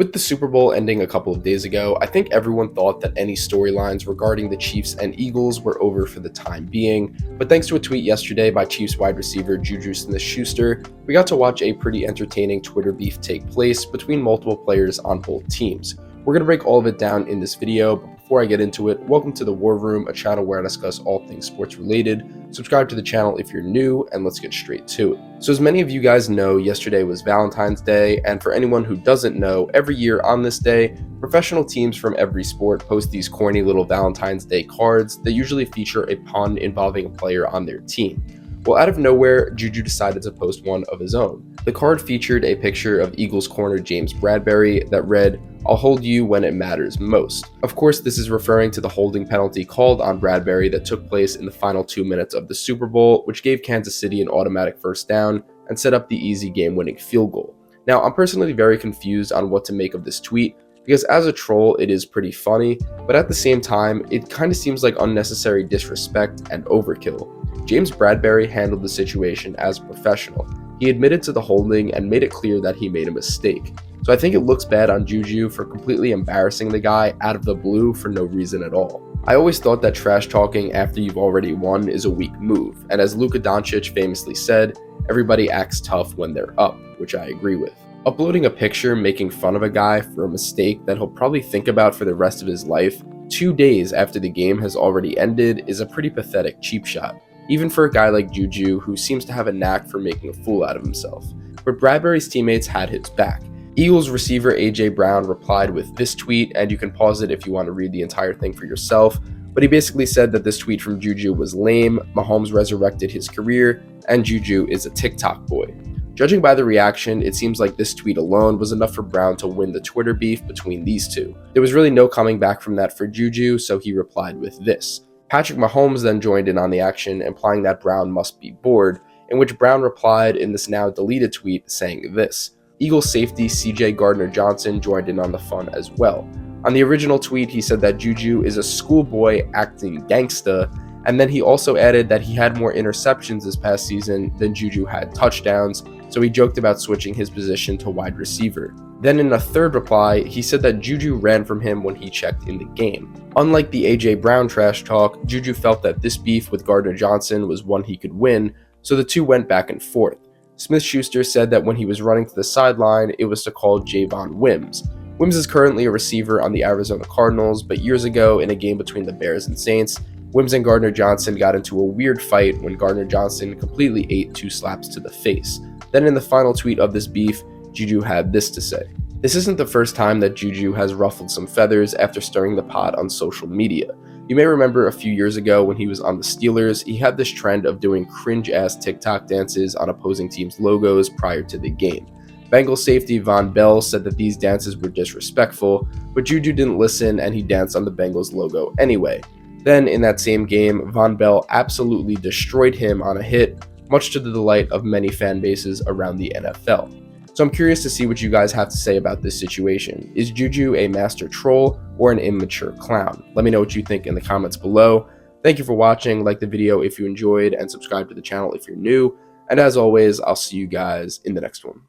With the Super Bowl ending a couple of days ago, I think everyone thought that any storylines regarding the Chiefs and Eagles were over for the time being, but thanks to a tweet yesterday by Chiefs wide receiver Juju Smith-Schuster, we got to watch a pretty entertaining Twitter beef take place between multiple players on both teams. We're going to break all of it down in this video, but before I get into it, welcome to the War Room, a channel where I discuss all things sports related. Subscribe to the channel if you're new, and let's get straight to it. So as many of you guys know, yesterday was Valentine's Day, and for anyone who doesn't know, every year on this day, professional teams from every sport post these corny little Valentine's Day cards that usually feature a pun involving a player on their team. Well, out of nowhere, Juju decided to post one of his own. The card featured a picture of Eagles corner James Bradberry that read, "I'll hold you when it matters most." Of course, this is referring to the holding penalty called on Bradberry that took place in the final 2 minutes of the Super Bowl, which gave Kansas City an automatic first down and set up the easy game-winning field goal. Now, I'm personally very confused on what to make of this tweet, because as a troll, it is pretty funny, but at the same time, it kind of seems like unnecessary disrespect and overkill. James Bradberry handled the situation as a professional. He admitted to the holding and made it clear that he made a mistake. So I think it looks bad on Juju for completely embarrassing the guy out of the blue for no reason at all. I always thought that trash talking after you've already won is a weak move, and as Luka Doncic famously said, everybody acts tough when they're up, which I agree with. Uploading a picture making fun of a guy for a mistake that he'll probably think about for the rest of his life 2 days after the game has already ended is a pretty pathetic cheap shot, even for a guy like Juju who seems to have a knack for making a fool out of himself. But Bradberry's teammates had his back. Eagles receiver A.J. Brown replied with this tweet, and you can pause it if you want to read the entire thing for yourself, but he basically said that this tweet from Juju was lame, Mahomes resurrected his career, and Juju is a TikTok boy. Judging by the reaction, it seems like this tweet alone was enough for Brown to win the Twitter beef between these two. There was really no coming back from that for Juju, so he replied with this. Patrick Mahomes then joined in on the action, implying that Brown must be bored, in which Brown replied in this now deleted tweet saying this. Eagles safety CJ Gardner-Johnson joined in on the fun as well. On the original tweet, he said that Juju is a schoolboy acting gangsta, and then he also added that he had more interceptions this past season than Juju had touchdowns, so he joked about switching his position to wide receiver. Then in a third reply, he said that Juju ran from him when he checked in the game. Unlike the A.J. Brown trash talk, Juju felt that this beef with Gardner-Johnson was one he could win, so the two went back and forth. Smith-Schuster said that when he was running to the sideline, it was to call Javon Wims. Wims is currently a receiver on the Arizona Cardinals, but years ago in a game between the Bears and Saints, Wims and Gardner-Johnson got into a weird fight when Gardner-Johnson completely ate 2 slaps to the face. Then in the final tweet of this beef, Juju had this to say. This isn't the first time that Juju has ruffled some feathers after stirring the pot on social media. You may remember a few years ago when he was on the Steelers, he had this trend of doing cringe-ass TikTok dances on opposing teams' logos prior to the game. Bengals safety Von Bell said that these dances were disrespectful, but Juju didn't listen and he danced on the Bengals logo anyway. Then in that same game, Von Bell absolutely destroyed him on a hit, much to the delight of many fan bases around the NFL. So I'm curious to see what you guys have to say about this situation. Is Juju a master troll or an immature clown? Let me know what you think in the comments below. Thank you for watching, like the video if you enjoyed, and subscribe to the channel if you're new. And as always, I'll see you guys in the next one.